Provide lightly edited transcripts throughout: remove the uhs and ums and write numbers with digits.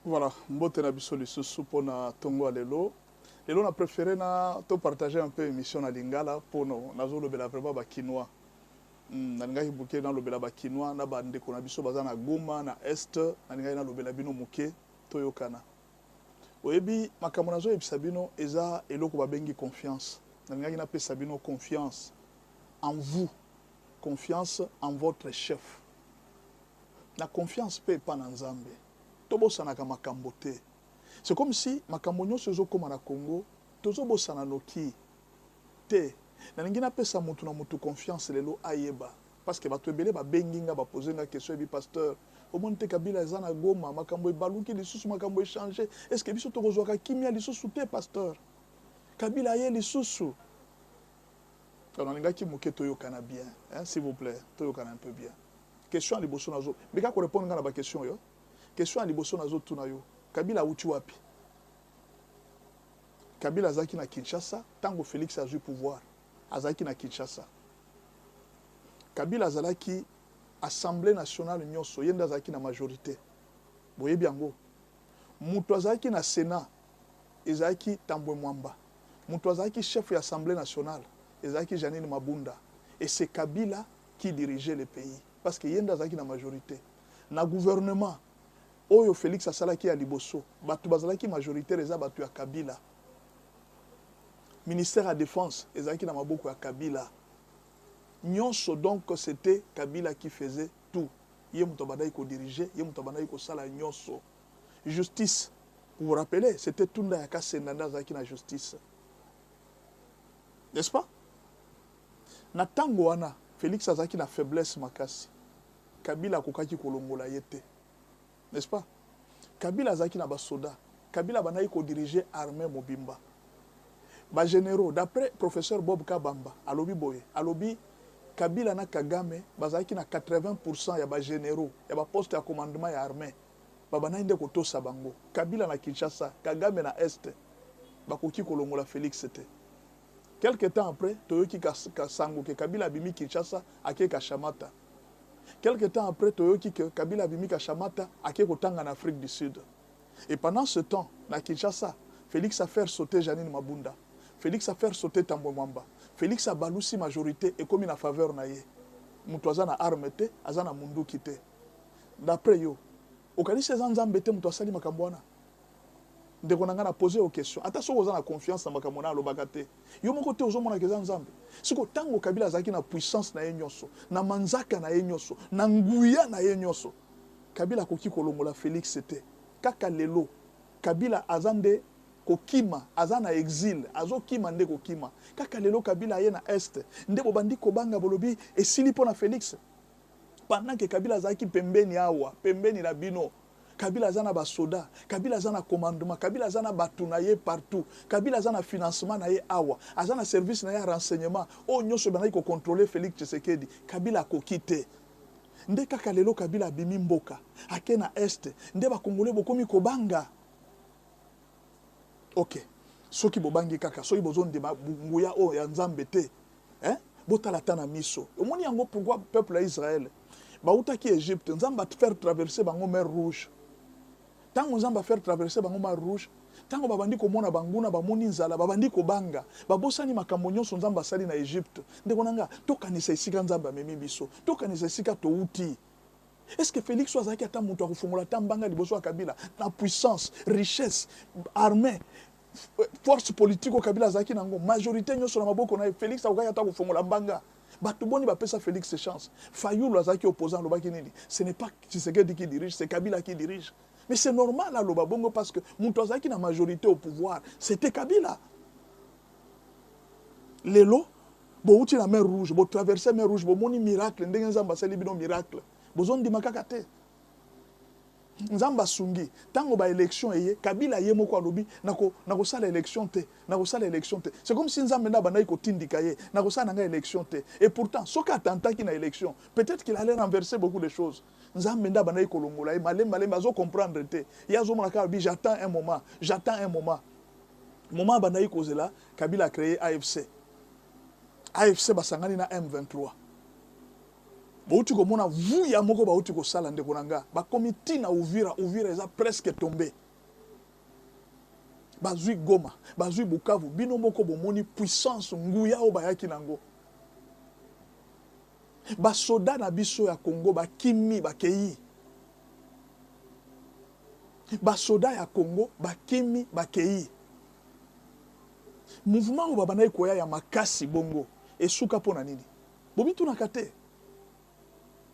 Voilà, mbote na biso lisusu pona tongo lelo. Lelo na préféré na to partager un peu émission na lingala pono nazo lobela vraiment ba quinoa. Na ngai buke na lobela ba quinoa na bande ko na biso baza na Goma na Est na ngai na lobela bino muke to yokana. Oyebi makambo nazo yebisa bino eza eloko ba bengi confiance. Na ngai na pesa bino confiance en vous, confiance en votre chef. Na confiance pe pa na Nzambe. Tobosanaka makambo te. C'est comme si makambo nyonso ezokoma na Congo, tozobosana noki te. Na ningi napesa mutu na mutu confiance lelo ayeba. Parce que bato ebele babengi nga bapoze nga question ebi pasteur. Omoni te Kabila eza na Goma, makambo ebaluki lisusu makambo échanger. Est-ce que biso tokozwaka kimia lisusu te pasteur? Kabila ye lisusu. Alors ningaki muke toyokana bien, hein, s'il vous plaît, toyokana un peu bien. Question à liboso nazo. Bika ko répondre nga na ba question yo. Question à liboso nazo tuna yo. Kabila uti wapi? Kabila azaki na Kinshasa, tango Félix a eu pouvoir. Azaki na Kinshasa. Kabila azalaki Assemblée nationale nyonso, yenda azaki na majorité. Boye biango. Mutu azaki na Sénat, ezaki Tambwe Mwamba. Mutu azaki chef de l'Assemblée nationale, ezaki Janine Mabunda. Et c'est Kabila qui dirigeait le pays. Parce que yenda azaki na majorité. Na gouvernement, Oyo Félix asalaki ya liboso, batu bazalaki majoritaire eza batu ya Kabila. Ministère à défense, ezalaki na maboko ya Kabila. Nyonso donc c'était Kabila qui faisait tout. Ye muto badai ko diriger, ye muto badai ko sala nyonso. Justice, vous vous rappelez, c'était Tunda ya Kasendanda zaki na justice. N'est-ce pas? Na tango wana, Félix azaki na faiblesse makasi. Kabila kokaki kolongola yete. N'est-ce pas? Kabila azaki na basoda. Kabila banayi ko diriger armée mobimba. Ba généraux, d'après professeur Bob Kabamba, alobi boye, alobi Kabila na Kagame bazaki na 80% ya ba généraux, ya ba poste ya commandement ya armée. Babanayi nde kotosa bango. Kabila na Kinshasa, Kagame na Est. Bakoki kolongola Félix c'était. Quelque temps après, toyoki kasango ke Kabila bimi Kinshasa ake Kashamata. Quelque temps après, toyoki que Kabila bimika Shamata ake kotanga en Afrique du Sud. Et pendant ce temps, na Kinshasa, Félix a fait sauter Janine Mabunda. Félix a fait sauter Tambwe Mwamba. Félix a balousi majorité et comme une faveur na ye. Mutu azana arme te, azana mundu kite. D'après yo, okanisi Nzambe te mutu asali makambo wana. Ndeko nanga na poser aux questions. Ata soko oza na confiance na makambo na alobaka te. Yo moko te ozomona ke Nzambe. Siko tango Kabila azaki na puissance na ye nyonso, na manzaka na ye nyonso, na nguya na ye nyonso. Kabila koki kolongola Félix c'était. Kaka lelo, Kabila azande kokima, azana exil, azokima nde kokima. Kaka lelo Kabila ye na Est, nde bobandi kobanga bolobi esili pona Félix. Pendant que Kabila azaki pembeni awa, pembeni na bino. Kabila azana ba soda, Kabila azana commandement, Kabila azana batu na ye partout, Kabila azana financement na ye awa, azana service na ye renseignement. O nyonso bana ko contrôler Félix Tshisekedi, Kabila kokite. Nde kaka lelo Kabila bimi mboka, ake na Est, nde ba Congolais bokomi kobanga. OK. Soki bobangi kaka, soki bozonde nguya o ya Nzambe te. Hein? Botala tana miso. Omoni yango pourquoi peuple d'Israël bauta ki Égypte, Nzambe va faire traverser bango mer rouge. Tango Nzambe va faire traverser bango mer rouge, tango babandi komona banguna bamoni nzala, babandi kobanga, babosani makambo nyonso Nzambe asali na Égypte. Ndeko nanga, tokanisa esika Nzambe amemi biso, tokanisa esika touti. Est-ce que Félix azaki ata mutu akofungola tambanga liboso ya Kabila na puissance, richesse, armée, force politique au Kabila azaki nango, majorité nyonso na maboko na Félix akokaki ata kofungola mbanga. Bato boni bapesa Félix ses chances. Fayoulou azaki opposant lobaki nini. Ce n'est pas Tshisekedi qui dirige, c'est Kabila qui dirige. Mais c'est normal à Lobabongo parce que Moutouazaki na majorité au pouvoir, c'était Kabila. Lelo, bo outi la mer rouge, bo traverser mer rouge, bo moni miracle, ndenge Nzamba sali bino miracle. Bozon di makaka te. Nzamba sungi, tango ba élection eye, Kabila ye moko alobi, nako sala élection te, nako sala élection te. C'est comme si Nzamba na banayi ko tindika ye, nako sala nga élection te. Et pourtant, soka atantaki na élection, peut-être qu'il allait renverser beaucoup de choses. Nzamba na banayi ko longola ye, malem bazo comprendre te. Yazo monaka bi j'attends un moment, j'attends un moment. Moment banayi ko zela, Kabila a créé AFC. AFC basangani na M23. bauti komona vuya moko bauti kosala ndeko nanga bakomi tina Uvira eza presque tombé bazui Goma bazui Bukavu bino moko bomoni puissance nguya o bayaki nango basoda na biso ya Congo bakimi bakei basoda ya Congo bakimi bakei mouvement o babana ikoya ya makasi bongo esuka pona nini bobitu na kate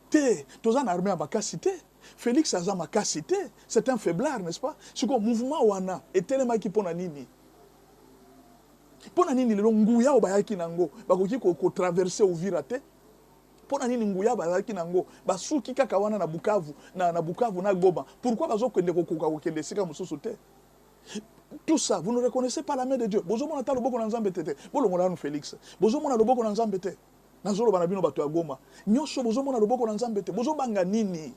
te toza na armée ya makasi te Félix aza makasi te c'est un faiblard n'est-ce pas siko mouvement wana etelemaki pona nini lelo nguya o bayaki nango bakoki ko traverser Uvira te pona nini nguya bayaki nango basuki kaka wana na Bukavu na Bukavu na Goma pourquoi bazokende kokoka kokende sika mususu te. Tout ça, vous ne reconnaissez pas la main de Dieu. Bozo mona ta loboko na nzambe tete. Bolo mona Félix. Bozo mona loboko na nzambe te. Nazolo banabino bato ya Goma. Nyonso bozo mona loboko na nzambe te. Bozo banga nini?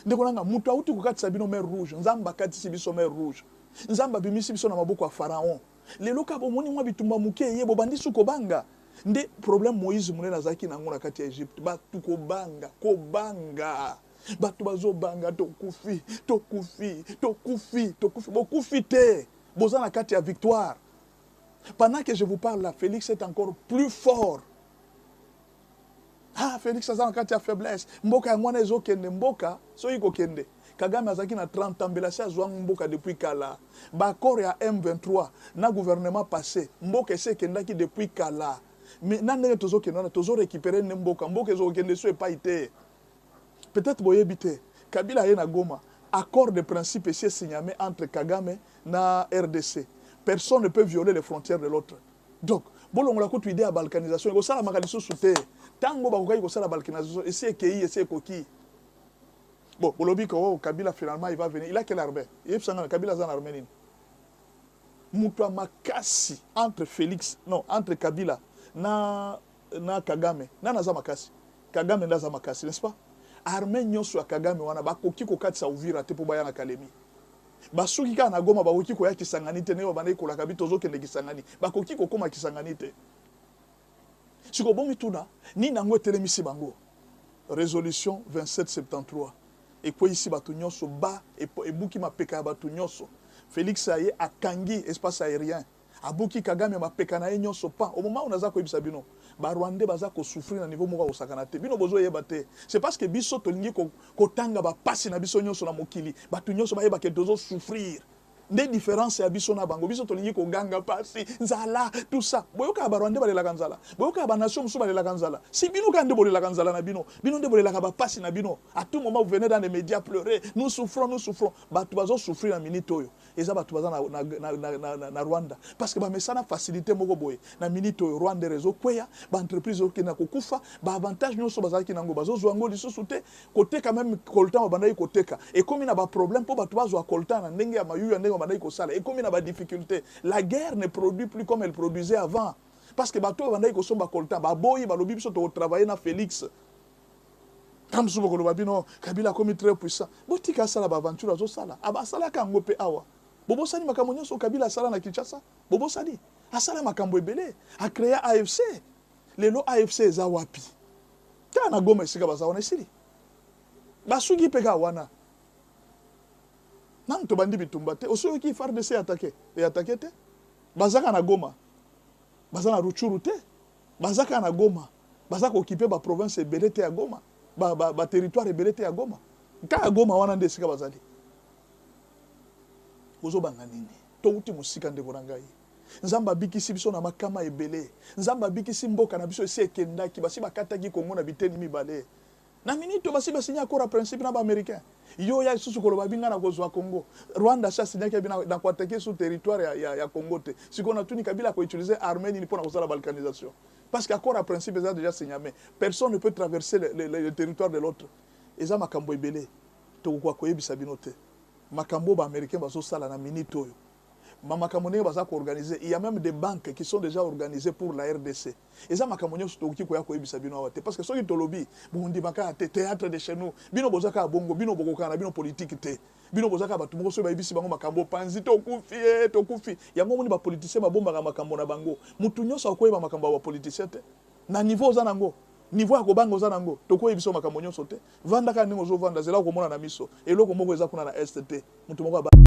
Ndeko nanga mutu auti kokatisa bino mer rouge. Nzamba katisi biso mer rouge. Nzamba bimisi biso na maboko ya Pharaon. Lelo ka bomoni mwa bitumba muke ye bobandi suko banga. Nde problème Moïse munena zaki na ngona kati ya Egypte. Batu ko banga. Batu bazo banga tokufi bokufi te boza na kati ya victoire. Pendant que je vous parle là, Félix est encore plus fort. Ah, Félix aza na kati ya faiblesse. Mboka ya mwana ezo kende mboka so yiko kende. Kagame azaki na 30 ans belasi azwa mboka depuis kala. Ba accord ya M23 na gouvernement passé, mboka ese kendaki depuis kala. Mais nande tozo kende tozo récupérer mboka ezo kende so epai te. Peut-être boyebite Kabila ye na Goma accord de principe ici signé entre Kagame na RDC. Personne ne peut violer les frontières de l'autre. Donc bolongola ko tu idée à balkanisation ko sala makaliso souté tango ba ko sala balkanisation ici ekei ici ekoki. Bon bolobi ko Kabila finalement il va venir, il a quelle armée? Il sanga Kabila za armée nini? Mutu makasi entre Félix non entre Kabila na Kagame na naza makasi. Kagame naza makasi, n'est-ce pas? Armée nyonso ya Kagame wana bakoki kokatisa Uvira te po baya na Kalemi. Basuki ka na Goma bakoki koya Kisangani te ne babana ikola kabito zokende Kisangani. Bakoki kokoma Kisangani te. Siko bomi tuna ni nango telemisi bango. Résolution 2773. Et quoi ici batu nyonso ba et buki mapeka batu nyonso. Félix aye akangi espace aérien. Abuki Kagame mapeka na nyonso pa. Au moment où naza ko ibisa bino. Ba Rwandais baza ko souffrir na niveau moko osakana te bino bozo yeba te c'est parce que biso tolingi ko tanga ba pasi na biso nyonso na mokili batu nyonso ba yeba ke dozo souffrir nde différence ya biso na bango biso tolingi ko ganga pasi nzala tout ça boyoka ba Rwandais balela kanzala boyoka ba nation musu balela kanzala si bino ka nde bolela kanzala na bino nde bolela ka ba pasi na bino à tout moment vous venez dans les médias pleurer nous souffrons batu bazo souffrir na minute oyo eza batu baza na Rwanda parce que ba mesana facilité moko boye na minute oyo Rwanda réseau kweya ba entreprise oki na kokufa ba avantage nyonso bazaki nango bazo zwango lisusu te côté quand même coltan bandai koteka et comme na ba problème po batu bazo coltan na ndenge ya mayu ya ndenge bandai ko sala et comme na ba difficulté la guerre ne produit plus comme elle produisait avant parce que batu bandai ko somba coltan ba boyi ba lobi biso to travailler na Félix comme souvent ko babino Kabila comme très puissant botika sala ba aventure azo sala aba sala ka ngope awa Bobo Sali makambo nyonso Kabila asala na Kinshasa. Bobo Sali asala makambo ebele, a créé AFC. Lelo AFC eza wapi? Ta na Goma esika baza wana esili. Basugi peka wana. Nan to bandi bitumba te. Osoyo ki FARDC attaqué. Et attaqué te. Bazaka na Goma. Bazaka na Ruchuru te. Bazaka na Goma. Bazaka occupé ba province ebele te ya Goma. Ba territoire ebele te ya Goma. Ka Goma wana nde esika bazali. Bozo banga nini to uti musika ndeko nangai nzamba bikisi biso na makama ebele nzamba bikisi mboka na biso esi ekendaki basi bakataki Kongo na biteni mibale na minito basi basinya akora principe na ba américain yo ya susu koloba binga na kozwa Kongo Rwanda sa sinyaki bina na kwateke sur territoire ya Kongo te sikona tuni Kabila ko utiliser armée ni pona kozala balkanisation parce que akora principe est déjà signé personne ne peut traverser le territoire de l'autre eza makambo ebele to kwa koyebisa binote makambo ba américain bazo sala na minute oyo makambo ne baza ko organiser il y a même des banques qui sont déjà organisées pour la RDC eza makambo nyonso toki ko ya ko ebisa bino awate parce que soki tolobi bondi maka théâtre de chez nous bino bozaka bongo bino bokoka na bino politique te bino bozaka batu moko so ba ebisi bango makambo panzi to kufi yango moni ba politicien ba bomba makambo na bango mutu nyonso akoyeba makambo ba politicien te na niveau za nango niveau ya kobanga oza nango tokoyebi biso makambo nyonso te vanda kaka ndenge ozovanda zela okomona na miso eloko moko eza kuna na est te moto moko